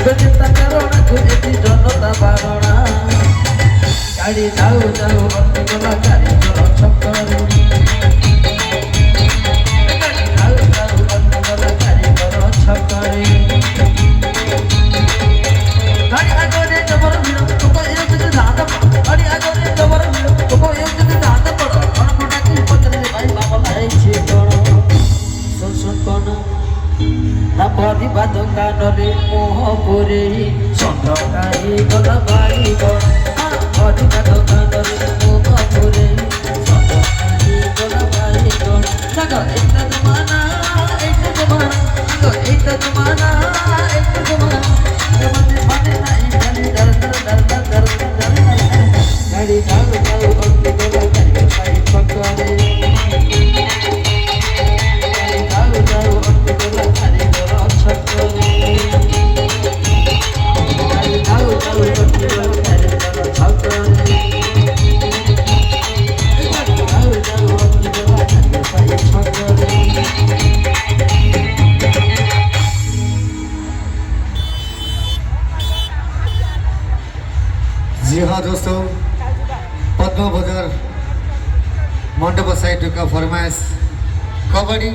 चिंता करो ना तुझे की जनता बारोना गाड़ी जाओ जाओ बंद करो गाड़ी चलो छक्कर गाड़ी जाओ जाओ बंद करो गाड़ी चलो छक्कर गाड़ी आगे जबर भिड़ो तो को एक दिन दांत गाड़ी आगे जबर भिड़ो तो को एक दिन दांत पड़ो और मोटा की पकड़ ले भाई बाबा लाई छे करो सुन कोना ना परिबा दোकानले मोह पुरे सटकाई गला बाई गण परिबा दोकानले मोह पुरे सटकाई गला बाई गण जागो एक जमाना जागो एक जमाना जमाने पाने नहीं खाली डर गाड़ी जाओ जाओ बंद करो गाड़ी पाई पकड़े जी हाँ दोस्तों, पद्मा बजार मंडप साइड का फरमाइश कबड्डी